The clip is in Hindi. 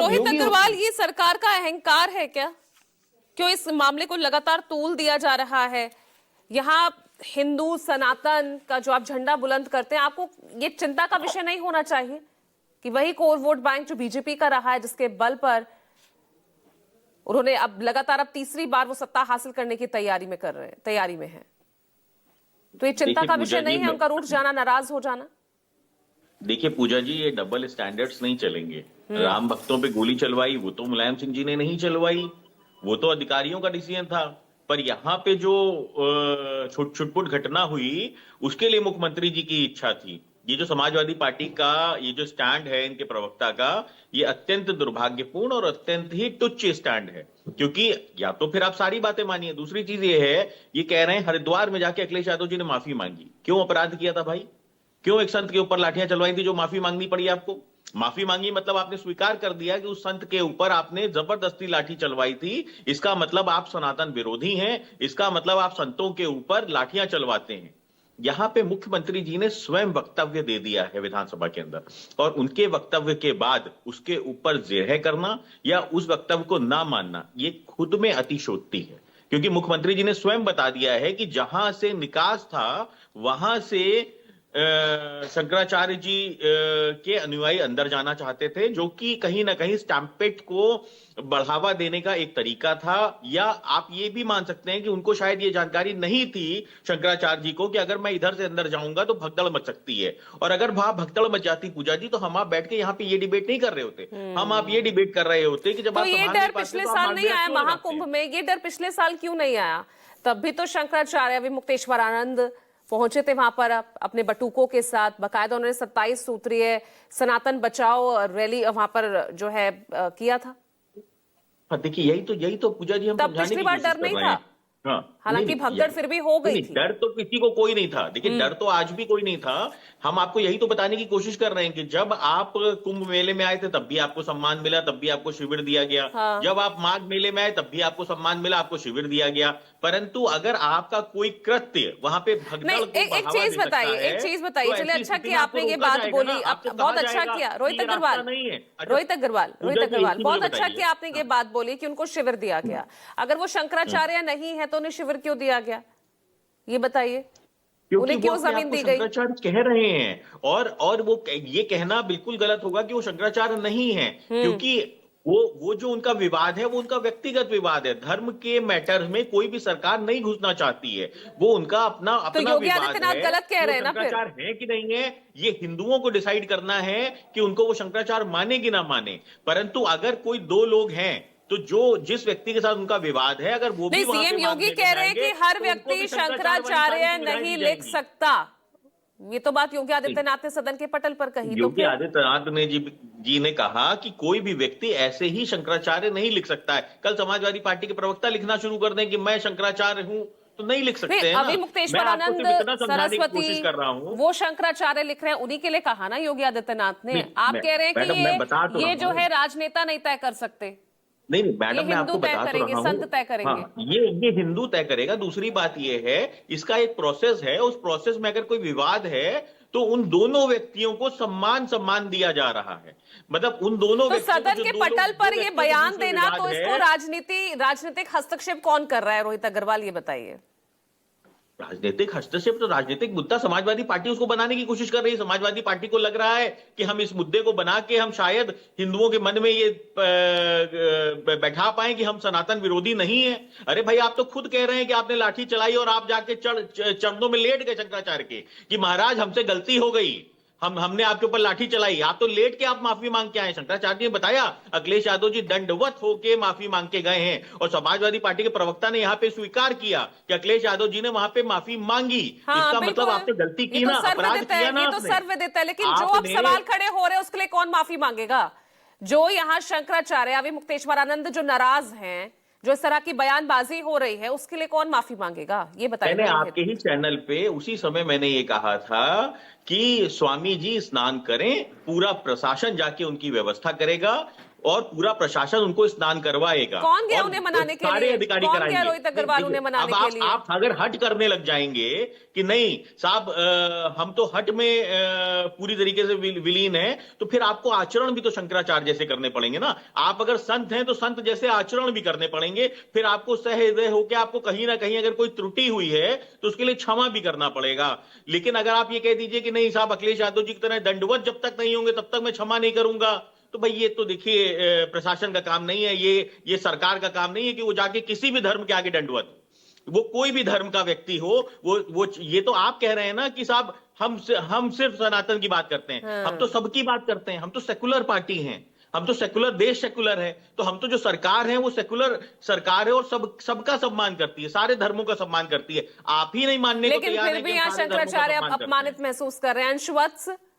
रोहित योगी अग्रवाल, ये सरकार का अहंकार है क्या? क्यों इस मामले को लगातार तूल दिया जा रहा है? यहाँ हिंदू सनातन का जो आप झंडा बुलंद करते हैं, आपको ये चिंता का विषय नहीं होना चाहिए कि वही कोर वोट बैंक जो बीजेपी का रहा है, जिसके बल पर उन्होंने अब लगातार तीसरी बार वो सत्ता हासिल करने की तैयारी में है, तो ये चिंता का विषय नहीं है उनका रूठ जाना, नाराज हो जाना? देखिए पूजा जी, ये डबल स्टैंडर्ड्स नहीं चलेंगे। राम भक्तों पे गोली चलवाई वो तो मुलायम सिंह जी ने नहीं चलवाई, वो तो अधिकारियों का डिसीजन था। पर यहाँ पे जो छुटपुट घटना हुई उसके लिए मुख्यमंत्री जी की इच्छा थी। ये जो समाजवादी पार्टी का ये जो स्टैंड है इनके प्रवक्ता का, ये अत्यंत दुर्भाग्यपूर्ण और अत्यंत ही तुच्छ स्टैंड है। क्योंकि या तो फिर आप सारी बातें मानिए, दूसरी चीज ये है, ये कह रहे हैं हरिद्वार में जाके अखिलेश यादव जी ने माफी मांगी। क्यों अपराध किया था भाई? क्यों एक संत के ऊपर लाठियां चलवाई थी जो माफी मांगनी पड़ी आपको? माफी मांगी मतलब आपने स्वीकार कर दिया कि उस संत के ऊपर आपने जबरदस्ती लाठी चलवाई थी। इसका मतलब आप सनातन विरोधी हैं, इसका मतलब आप संतों के ऊपर लाठियां चलवाते हैं। यहां पे मुख्यमंत्री जी ने स्वयं वक्तव्य दे दिया है विधानसभा के अंदर, और उनके वक्तव्य के बाद उसके ऊपर जिरह करना या उस वक्तव्य को ना मानना, ये खुद में अतिशयोक्ति है। क्योंकि मुख्यमंत्री जी ने स्वयं बता दिया है कि जहां से निकास था वहां से शंकराचार्य जी के अनुयायी अंदर जाना चाहते थे, जो कि कहीं ना कहीं स्टैंपेट को बढ़ावा देने का एक तरीका था। या आप ये भी मान सकते हैं कि उनको शायद ये जानकारी नहीं थी शंकराचार्य जी को कि अगर मैं इधर से अंदर जाऊंगा तो भगदड़ मच सकती है, और अगर वहां भगदड़ मच जाती पूजा जी तो हम आप बैठ के यहाँ पे ये डिबेट नहीं कर रहे होते। हम आप ये डिबेट कर रहे होते कि जब तो आप ये डर पिछले साल नहीं आया महाकुंभ में? ये डर पिछले साल क्यों नहीं आया? तब भी तो शंकराचार्य अभी मुक्तेश्वरानंद पहुंचे थे वहां पर अपने बटुकों के साथ, बकायदा उन्होंने 27 सूत्रीय सनातन बचाओ रैली वहां पर जो है किया था। देखिए यही तो पूजा जी हम तब समझाने पिछली की बार कोशिश डर कर नहीं रहे था, हैं। हाँ, हालांकि भगदड़ फिर भी हो गई थी। डर तो किसी को कोई नहीं था। देखिए डर तो आज भी कोई नहीं था। हम आपको यही तो बताने की कोशिश कर रहे हैं कि जब आप कुंभ मेले में आए थे तब भी आपको सम्मान मिला, तब भी आपको शिविर दिया गया। हाँ। जब आप माघ मेले में आए तब भी आपको सम्मान मिला, आपको शिविर दिया गया। परंतु अगर आपका कोई कृत्य वहां पे भगदड़ को एक चीज बताइए, चलिए अच्छा किया आपने ये बात बोली, बहुत अच्छा किया रोहित अग्रवाल, बहुत अच्छा किया आपने ये बात बोली कि उनको शिविर दिया गया। अगर वो शंकराचार्य नहीं है तो उन्हें शिविर क्यों दिया गया, ये बताइए? उन्हें क्यों जमीन दी गई? शंकराचार्य कह रहे हैं, और वो ये कहना बिल्कुल गलत होगा कि वो शंकराचार्य नहीं है, क्योंकि वो जो उनका विवाद है वो उनका व्यक्तिगत विवाद है। धर्म के मैटर में कोई भी सरकार नहीं घुसना चाहती है, वो उनका अपना तो योगी आदित्यनाथ गलत कह रहे हैं ना? फिर शंकराचार्य है कि नहीं है ये हिंदुओं को डिसाइड करना है कि उनको वो शंकराचार्य माने कि ना माने। परंतु अगर कोई दो लोग हैं तो जिस व्यक्ति के साथ उनका विवाद है, अगर वो भी सीएम योगी कह रहे हैं कि हर व्यक्ति शंकराचार्य नहीं लिख सकता, ये तो बात योगी आदित्यनाथ ने सदन के पटल पर कही। योगी आदित्यनाथ ने जी ने कहा कि कोई भी व्यक्ति ऐसे ही शंकराचार्य नहीं लिख सकता है। कल समाजवादी पार्टी के प्रवक्ता लिखना शुरू कर दें कि मैं शंकराचार्य हूं, तो नहीं लिख सकते हैं। अभी मुक्तेश्वरानंद सरस्वती कर रहा हूं, वो शंकराचार्य लिख रहे हैं, उन्हीं के लिए कहा ना योगी आदित्यनाथ ने। आप कह रहे हैं कि ये जो है राजनेता नहीं तय कर सकते। नहीं मैडम, मैं आपको बता तो रहा हूं, संत तय करेंगे। हाँ, ये हिंदू तय करेगा। दूसरी बात ये है, इसका एक प्रोसेस है, उस प्रोसेस में अगर कोई विवाद है तो उन दोनों व्यक्तियों को सम्मान दिया जा रहा है। मतलब उन दोनों तो सदन के पटल पर ये बयान देना, तो इसको राजनीतिक हस्तक्षेप कौन कर रहा है रोहित अग्रवाल, ये बताइए? राजनीतिक हस्तक्षेप तो राजनीतिक मुद्दा समाजवादी पार्टी उसको बनाने की कोशिश कर रही है। समाजवादी पार्टी को लग रहा है कि हम इस मुद्दे को बना के हम शायद हिंदुओं के मन में ये बैठा पाए कि हम सनातन विरोधी नहीं है। अरे भाई, आप तो खुद कह रहे हैं कि आपने लाठी चलाई और आप जाके चरणों में लेट गए शंकराचार्य के कि महाराज हमसे गलती हो गई, हमने आपके ऊपर लाठी चलाई। आप तो लेट के आप माफी मांग के आए। शंकराचार्य जी ने बताया अखिलेश यादव जी दंडवत होके माफी मांग के गए हैं, और समाजवादी पार्टी के प्रवक्ता ने यहाँ पे स्वीकार किया कि अखिलेश यादव जी ने वहां पे माफी मांगी। इसका मतलब आपने गलती की ना, अपराध किया ना। ये तो सर्वविदित है, लेकिन जो अब सवाल खड़े हो रहे हैं उसके लिए कौन माफी मांगेगा? जो यहाँ शंकराचार्य अभी मुक्तेश्वरानंद जो नाराज हैं, जो इस तरह की बयानबाजी हो रही है, उसके लिए कौन माफी मांगेगा, ये बताइए? मैंने आपके ही चैनल पे उसी समय मैंने ये कहा था कि स्वामी जी स्नान करें, पूरा प्रशासन जाके उनकी व्यवस्था करेगा। और पूरा प्रशासन उनको स्नान करवाएगा। कौन गया और उन्हें मनाने के सारे लिए? अधिकारी कौन गया कराएंगे। रोहित अग्रवाल उन्हें मनाने अब के लिए? आप अगर हट करने लग जाएंगे कि नहीं साहब हम तो हट में पूरी तरीके से विलीन है, तो फिर आपको आचरण भी तो शंकराचार्य जैसे करने पड़ेंगे ना। आप अगर संत हैं तो संत जैसे आचरण भी करने पड़ेंगे। फिर आपको सहृदय होकर आपको कहीं ना कहीं अगर कोई त्रुटि हुई है तो उसके लिए क्षमा भी करना पड़ेगा। लेकिन अगर आप ये कह दीजिए कि नहीं साहब अखिलेश यादव जी की तरह दंडवत जब तक नहीं होंगे तब तक मैं क्षमा नहीं करूंगा, तो भाई ये तो देखिए प्रशासन का काम नहीं है, ये सरकार का काम नहीं है कि वो जाके किसी भी धर्म के आगे दंडवत, वो कोई भी धर्म का व्यक्ति हो, वो ये तो आप कह रहे हैं ना कि साहब हम सिर्फ सनातन की बात करते हैं। हम तो सबकी बात करते हैं, हम तो सेकुलर पार्टी हैं, हम तो सेकुलर देश सेकुलर है। तो हम तो जो सरकार है वो सेकुलर सरकार है और सबका सम्मान करती है, सारे धर्मों का सम्मान करती है। आप ही नहीं मानने को लेकिन तैयार फिर है भी कि हम यहाँ सारे धर्मों का शंकराचार्य सम्मान करते हैं। अपमानित महसूस कर रहे हैं। अंशुवत्स,